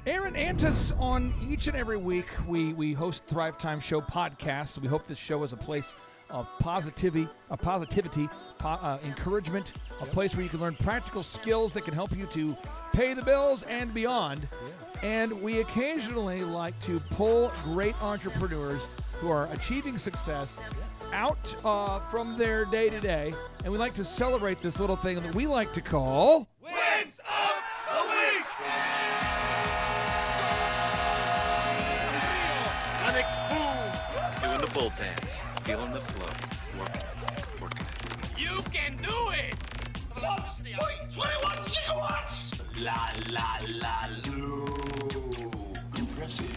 Aaron Antis, on each and every week, we host Thrive Time Show podcasts. We hope this show is a place of positivity, encouragement, a place where you can learn practical skills that can help you to pay the bills and beyond. And we occasionally like to pull great entrepreneurs who are achieving success out from their day-to-day, and we like to celebrate this little thing that we like to call Wins of the Week! Doing the bull dance, feeling the flow, working. You can do it! Velocity, 21 gigawatts! La la la loo. Impressive.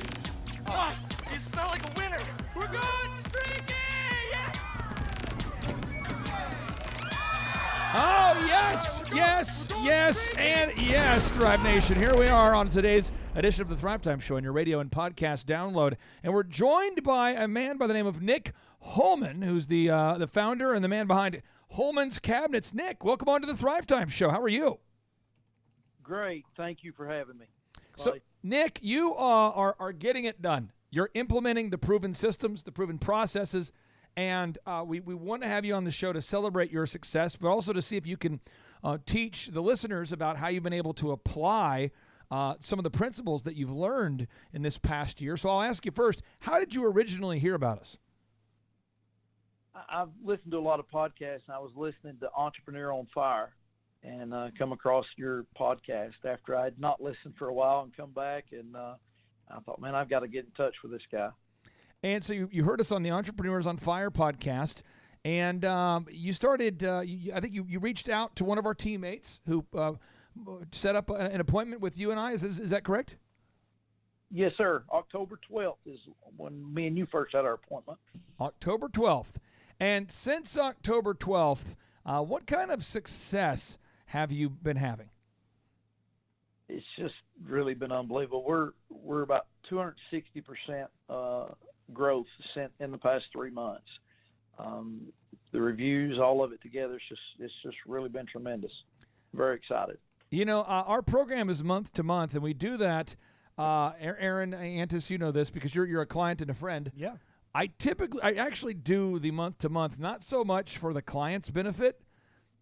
Oh, you smell like a winner! We're good! Streaky! Yeah! Oh, yes, and yes, Thrive Nation. Here we are on today's edition of the Thrive Time Show on your radio and podcast download. And we're joined by a man by the name of Nick Holman, who's the founder and the man behind Holman's Cabinets. Nick, welcome on to the Thrive Time Show. How are you? Great. Thank you for having me. So, Nick, you are getting it done. You're implementing the proven systems, the proven processes, and we want to have you on the show to celebrate your success, but also to see if you can teach the listeners about how you've been able to apply some of the principles that you've learned in this past year. So I'll ask you first, how did you originally hear about us? I've listened to a lot of podcasts, and I was listening to Entrepreneur on Fire and come across your podcast after I had not listened for a while and come back, and I thought, man, I've got to get in touch with this guy. And so you heard us on the Entrepreneurs on Fire podcast, and you started, I think you reached out to one of our teammates who set up an appointment with you and I. Is that correct? Yes, sir. October 12th is when me and you first had our appointment. October 12th. And since October 12th, what kind of success have you been having? It's just really been unbelievable. We're about 260% growth in the past 3 months. The reviews, all of it together, it's just really been tremendous. Very excited. You know, our program is month to month, and we do that. Aaron Antis, you know this because you're a client and a friend. Yeah. I actually do the month to month, not so much for the client's benefit,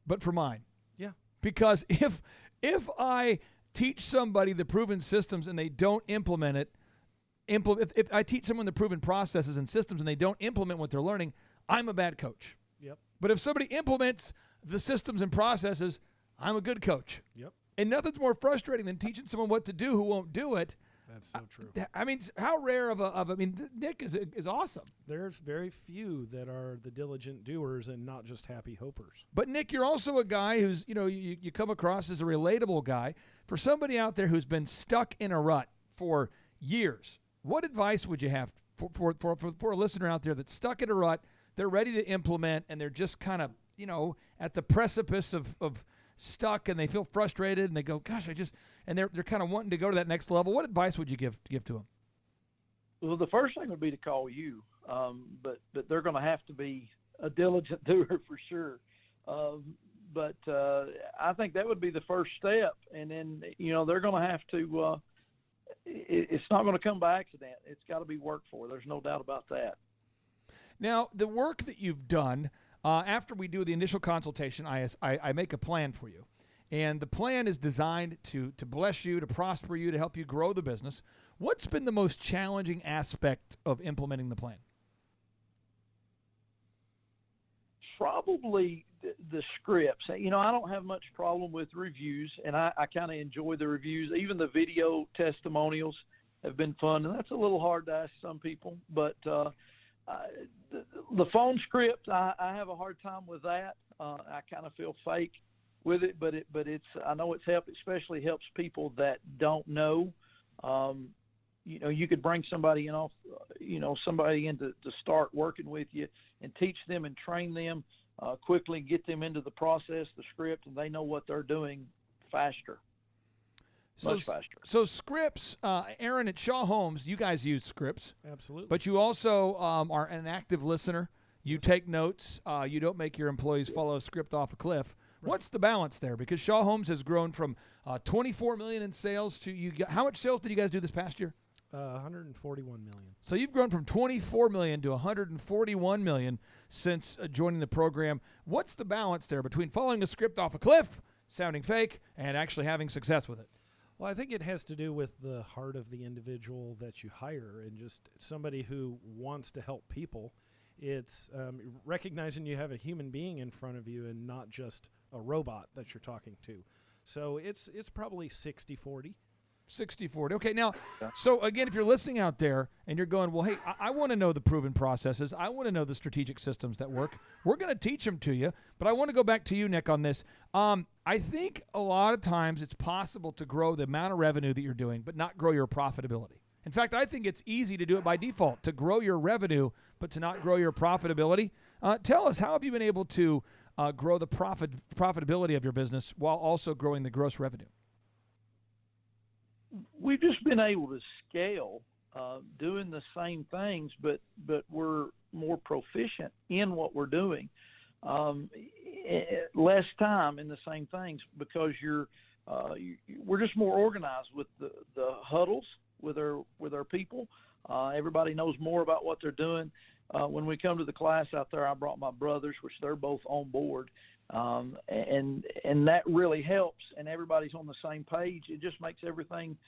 but for mine. Yeah. Because if I teach somebody the proven systems and they don't implement it, if I teach someone the proven processes and systems and they don't implement what they're learning, I'm a bad coach. Yep. But if somebody implements the systems and processes, I'm a good coach. Yep. And nothing's more frustrating than teaching someone what to do who won't do it. That's so true. I mean, how rare Nick is awesome. There's very few that are the diligent doers and not just happy hopers. But Nick, you're also a guy who's, you come across as a relatable guy. For somebody out there who's been stuck in a rut for years, what advice would you have for a listener out there that's stuck in a rut, they're ready to implement, and they're just kind of, at the precipice of stuck, and they feel frustrated, and they go, gosh, and they're kind of wanting to go to that next level. What advice would you give to them? Well, the first thing would be to call you, but they're going to have to be a diligent doer for sure. But I think that would be the first step, and then they're going to have to. It's not going to come by accident. It's got to be worked for. There's no doubt about that. Now, the work that you've done. After we do the initial consultation, I make a plan for you. And the plan is designed to bless you, to prosper you, to help you grow the business. What's been the most challenging aspect of implementing the plan? Probably the scripts. I don't have much problem with reviews, and I kind of enjoy the reviews. Even the video testimonials have been fun, and that's a little hard to ask some people, but the phone script, I have a hard time with that. I kind of feel fake with it, but it's I know it's helped, especially helps people that don't know. You could bring somebody somebody in to start working with you and teach them and train them quickly, get them into the process, the script, and they know what they're doing faster. Much faster. So scripts, Aaron at Shaw Homes, you guys use scripts. Absolutely. But you also are an active listener. You take notes. You don't make your employees follow a script off a cliff. What's the balance there? Because Shaw Homes has grown from $24 million in sales to how much sales did you guys do this past year? 141 million. So you've grown from $24 million to $141 million since joining the program. What's the balance there between following a script off a cliff, sounding fake, and actually having success with it? Well, I think it has to do with the heart of the individual that you hire and just somebody who wants to help people. It's recognizing you have a human being in front of you and not just a robot that you're talking to. So it's probably 60-40. 60-40. Okay, now, so again, if you're listening out there and you're going, well, hey, I want to know the proven processes. I want to know the strategic systems that work. We're going to teach them to you, but I want to go back to you, Nick, on this. I think a lot of times it's possible to grow the amount of revenue that you're doing, but not grow your profitability. In fact, I think it's easy to do it by default, to grow your revenue, but to not grow your profitability. Tell us, how have you been able to grow the profitability of your business while also growing the gross revenue? We've just been able to scale doing the same things, but we're more proficient in what we're doing. Less time in the same things because we're just more organized with the huddles with our people. Everybody knows more about what they're doing. When we come to the class out there, I brought my brothers, which they're both on board. And that really helps, and everybody's on the same page. It just makes everything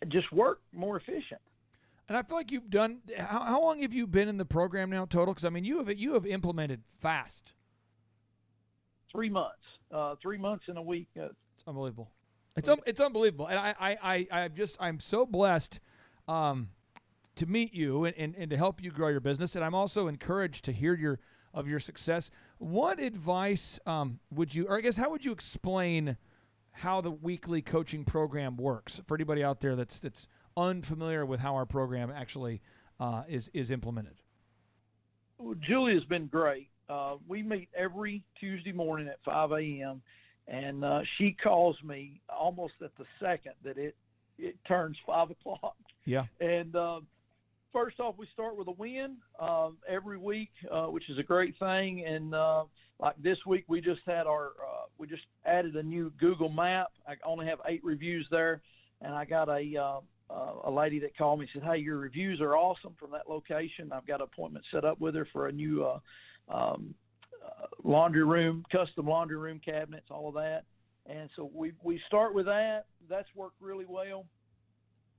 just work more efficient. And I feel like you've done. How long have you been in the program now total? Because I mean, you have implemented fast. 3 months. 3 months in a week. It's unbelievable. It's unbelievable, and I'm so blessed to meet you and to help you grow your business. And I'm also encouraged to hear of your success. What advice would you, or I guess, how would you explain how the weekly coaching program works for anybody out there that's unfamiliar with how our program actually is implemented? Well, Julia's been great. We meet every Tuesday morning at 5 a.m., and she calls me almost at the second that it turns 5 o'clock. Yeah. And first off, we start with a win every week, which is a great thing. And like this week, we just had we just added a new Google map. I only have 8 reviews there, and I got a lady that called me and said, "Hey, your reviews are awesome from that location. I've got an appointment set up with her for a new laundry room, custom laundry room cabinets, all of that." And so we start with that. That's worked really well.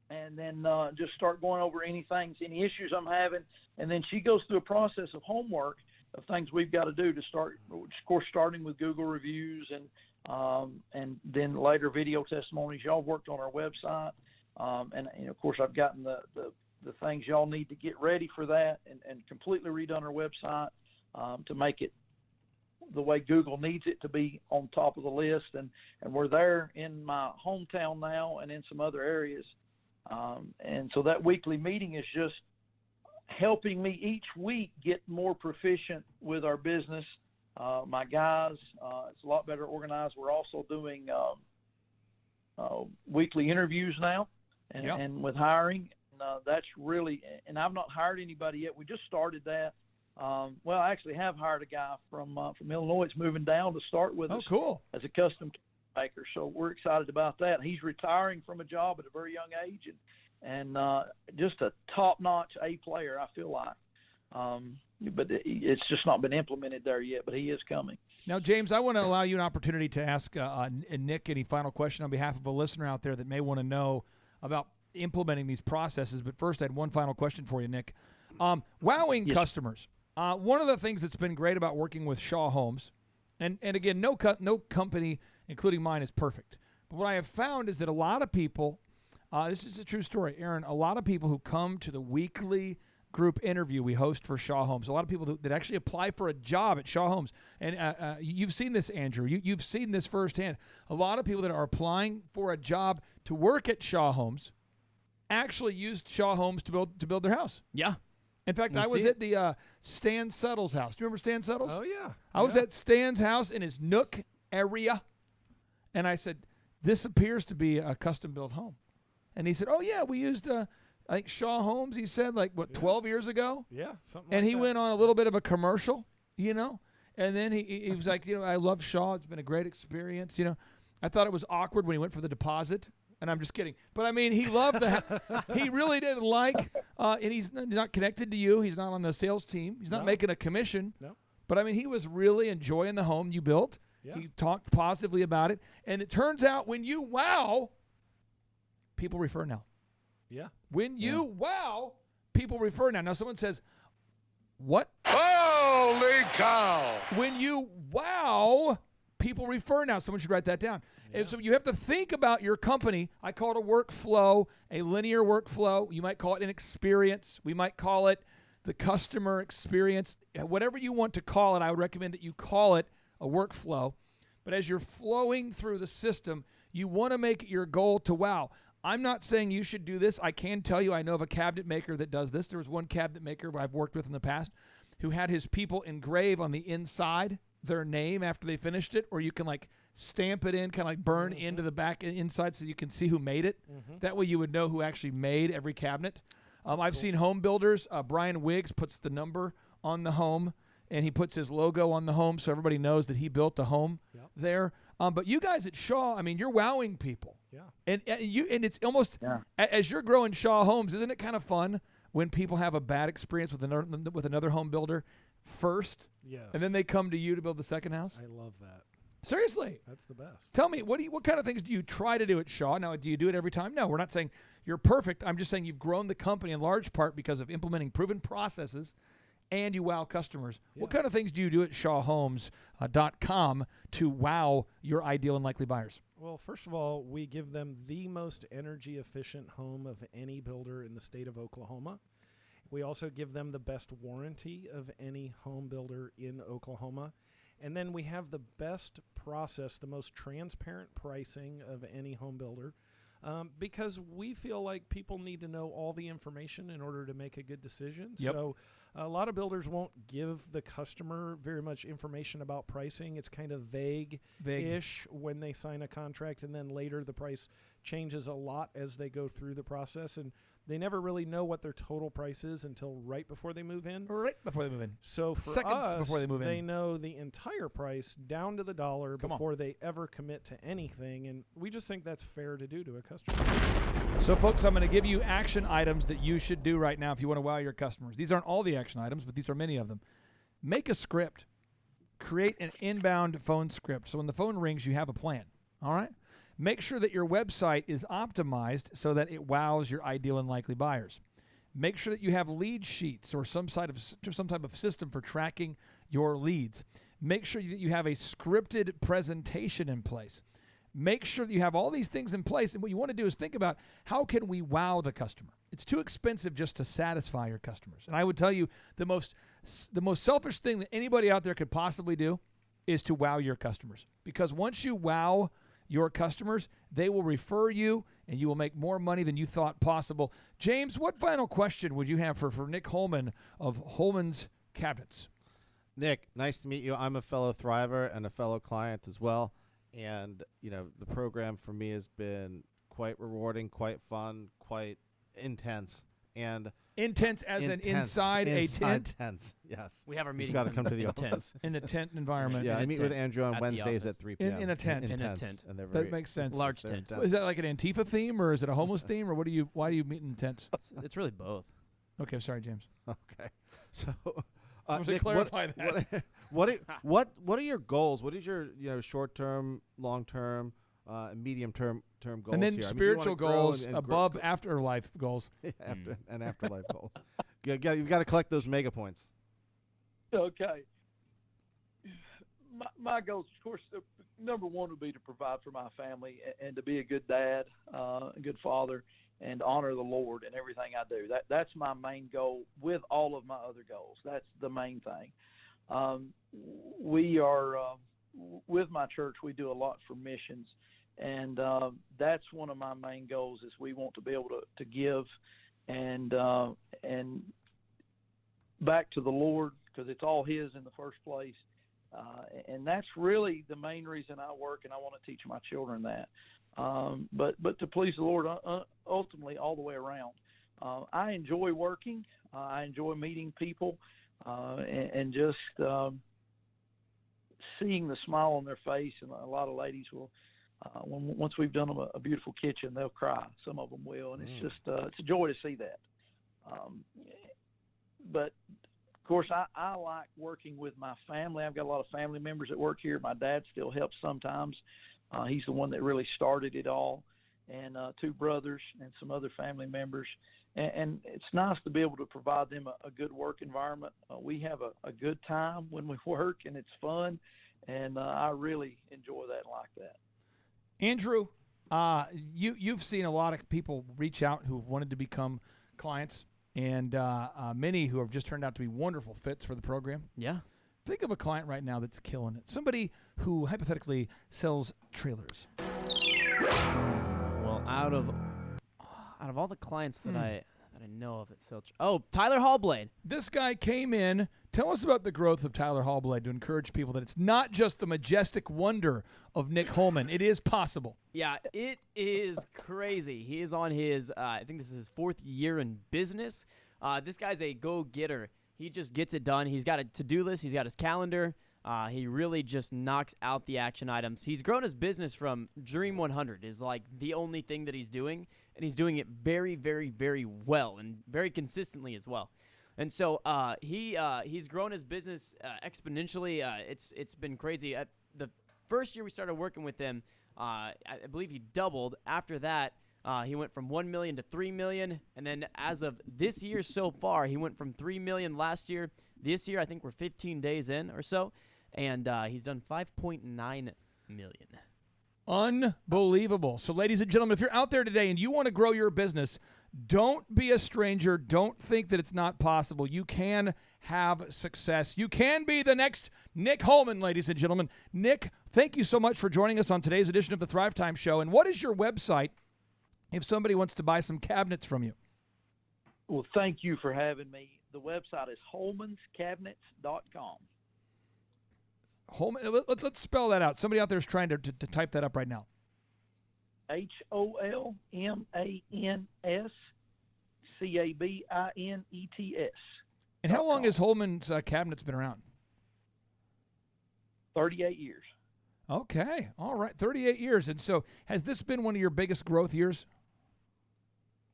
And then just start going over any issues I'm having. And then she goes through a process of homework of things we've got to do to start, of course, starting with Google reviews and then later video testimonies. Y'all worked on our website. And of course, I've gotten the things y'all need to get ready for that and completely redone our website to make it the way Google needs it to be on top of the list. And we're there in my hometown now and in some other areas. And so that weekly meeting is just helping me each week get more proficient with our business. My guys, it's a lot better organized. We're also doing weekly interviews now and with hiring. That's really, and I've not hired anybody yet. We just started that. Well, I actually have hired a guy from Illinois. It's moving down to start with us cool. as a custom maker. So we're excited about that. He's retiring from a job at a very young age and just a top-notch A player, I feel like. But it's just not been implemented there yet, but he is coming. Now, James, I want to allow you an opportunity to ask Nick any final question on behalf of a listener out there that may want to know about implementing these processes. But first, I had one final question for you, Nick. Wowing customers. One of the things that's been great about working with Shaw Homes, and again, no company, including mine, is perfect. But what I have found is that a lot of people, this is a true story, Aaron, a lot of people who come to the weekly group interview we host for Shaw Homes, a lot of people that actually apply for a job at Shaw Homes, and you've seen this, Andrew. You've seen this firsthand. A lot of people that are applying for a job to work at Shaw Homes actually used Shaw Homes to build their house. Yeah. In fact, I was at the Stan Suttles house. Do you remember Stan Suttles? Oh, yeah. I was at Stan's house in his nook area, and I said, "This appears to be a custom-built home." And he said, "Oh, yeah, we used, I think, Shaw Homes," he said, 12 years ago? Yeah, something and like he that. went on a little bit of a commercial, And then he was like, I love Shaw. It's been a great experience. I thought it was awkward when he went for the deposit. And I'm just kidding. But, I mean, he loved he really didn't like, and he's not connected to you. He's not on the sales team. He's not making a commission. No. But, I mean, he was really enjoying the home you built. Yeah. He talked positively about it. And it turns out when you wow, people refer now. Yeah. When you wow, people refer now. Now, someone says, what? Holy cow! When you wow, people refer now. Someone should write that down. Yeah. And so you have to think about your company. I call it a workflow, a linear workflow. You might call it an experience. We might call it the customer experience. Whatever you want to call it, I would recommend that you call it a workflow. But as you're flowing through the system, you want to make it your goal to wow. I'm not saying you should do this. I can tell you I know of a cabinet maker that does this. There was one cabinet maker I've worked with in the past who had his people engrave on the inside their name after they finished it, or you can like stamp it in, kind of like burn into the back inside so you can see who made it. That way you would know who actually made every cabinet. I've seen home builders. Brian Wiggs puts the number on the home, and he puts his logo on the home so everybody knows that he built the home there. But you guys at Shaw, I mean, you're wowing people. Yeah. And it's almost as you're growing Shaw Homes, isn't it kind of fun when people have a bad experience with another home builder first, Yes. and then they come to you to build the second house? I love that. Seriously. That's the best. Tell me, what kind of things do you try to do at Shaw? Now, do you do it every time? No, we're not saying you're perfect. I'm just saying you've grown the company in large part because of implementing proven processes and you wow customers. Yeah. What kind of things do you do at shawhomes.com to wow your ideal and likely buyers? Well, first of all, we give them the most energy efficient home of any builder in the state of Oklahoma. We also give them the best warranty of any home builder in Oklahoma. And then we have the best process, the most transparent pricing of any home builder, because we feel like people need to know all the information in order to make a good decision. Yep. So a lot of builders won't give the customer very much information about pricing. It's kind of vague-ish when they sign a contract, and then later the price changes a lot as they go through the process. And they never really know what their total price is until right before they move in. Right before they move in. So for Seconds us, before they move in. they know the entire price down to the dollar Come on. before they ever commit to anything, and we just think that's fair to do to a customer. So, folks, I'm going to give you action items that you should do right now if you want to wow your customers. These aren't all the action items, but these are many of them. Make a script. Create an inbound phone script. So when the phone rings, you have a plan. All right? Make sure that your website is optimized so that it wows your ideal and likely buyers. Make sure that you have lead sheets or some type of system for tracking your leads. Make sure that you have a scripted presentation in place. Make sure that you have all these things in place. And what you want to do is think about, how can we wow the customer? It's too expensive just to satisfy your customers. And I would tell you the most selfish thing that anybody out there could possibly do is to wow your customers. Because once you wow your customers, they will refer you, and you will make more money than you thought possible. James, what final question would you have for Nick Holman of Holman's Cabinets? Nick, nice to meet you. I'm a fellow Thriver and a fellow client as well. And, the program for me has been quite rewarding, quite fun, quite intense. And Intense as in inside a tent? Intense, yes. We have our meetings You've got to come to the tent. office. In a tent environment. Yeah, In I a meet tent with Andrew on at the Wednesdays at office. 3 p.m. In a tent. In a tents, tent. and they're That very makes sense. Large very tent. intense. Is that like an Antifa theme, or is it a homeless theme, or why do you meet in tents? It's really both. Okay, sorry, James. Okay. So, Want to Nick, clarify that. what are your goals? What is your short-term, long-term, and medium-term goals And then here? spiritual you wanna grow goals and above afterlife goals. afterlife goals. You've got to collect those mega points. Okay. My goals, of course, number one would be to provide for my family and to be a good dad, a good father, and honor the Lord in everything I do. That's my main goal with all of my other goals. That's the main thing. We are, with my church, we do a lot for missions. And that's one of my main goals is we want to be able to give and back to the Lord, because it's all His in the first place. And that's really the main reason I work, and I want to teach my children that. But to please the Lord ultimately all the way around. I enjoy working. I enjoy meeting people and just seeing the smile on their face, and a lot of ladies will, once we've done them a beautiful kitchen, they'll cry. Some of them will, and it's just it's a joy to see that. But of course, I like working with my family. I've got a lot of family members that work here. My dad still helps sometimes. He's the one that really started it all, and 2 brothers and some other family members. And it's nice to be able to provide them a good work environment. We have a good time when we work, and it's fun, and I really enjoy that and like that. Andrew, you've seen a lot of people reach out who've wanted to become clients, and many who have just turned out to be wonderful fits for the program. Yeah. Think of a client right now that's killing it. Somebody who hypothetically sells trailers. Well, out of all the clients that I know of that sell, Tyler Hallblade. This guy came in. Tell us about the growth of Tyler Hallblade to encourage people that it's not just the majestic wonder of Nick Holman. It is possible. Yeah, it is crazy. He is on his, I think this is his 4th year in business. This guy's a go-getter. He just gets it done. He's got a to-do list. He's got his calendar. He really just knocks out the action items. He's grown his business from Dream 100 is like the only thing that he's doing, and he's doing it very, very, very well and very consistently as well. And so he's grown his business exponentially. It's been crazy. The first year we started working with him, I believe he doubled. After that, he went from 1 million to 3 million, and then as of this year so far, he went from 3 million last year. This year, I think we're 15 days in or so, and he's done 5.9 million. Unbelievable. So, ladies and gentlemen, if you're out there today and you want to grow your business, don't be a stranger. Don't think that it's not possible. You can have success. You can be the next Nick Holman, ladies and gentlemen. Nick, thank you so much for joining us on today's edition of the Thrive Time Show. And what is your website if somebody wants to buy some cabinets from you? Well, thank you for having me. The website is holmanscabinets.com. Holman, let's spell that out. Somebody out there is trying to type that up right now. HOLMANSCABINETS. And how long has Holman's Cabinets been around? 38 years. Okay. All right. 38 years. And so has this been one of your biggest growth years?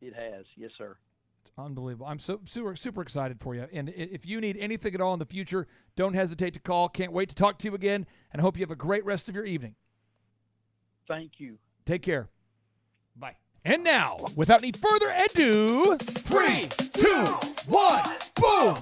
It has. Yes, sir. It's unbelievable. I'm so super excited for you. And if you need anything at all in the future, don't hesitate to call. Can't wait to talk to you again, and hope you have a great rest of your evening. Thank you. Take care. Bye. And now, without any further ado, 3, 2, 1, boom!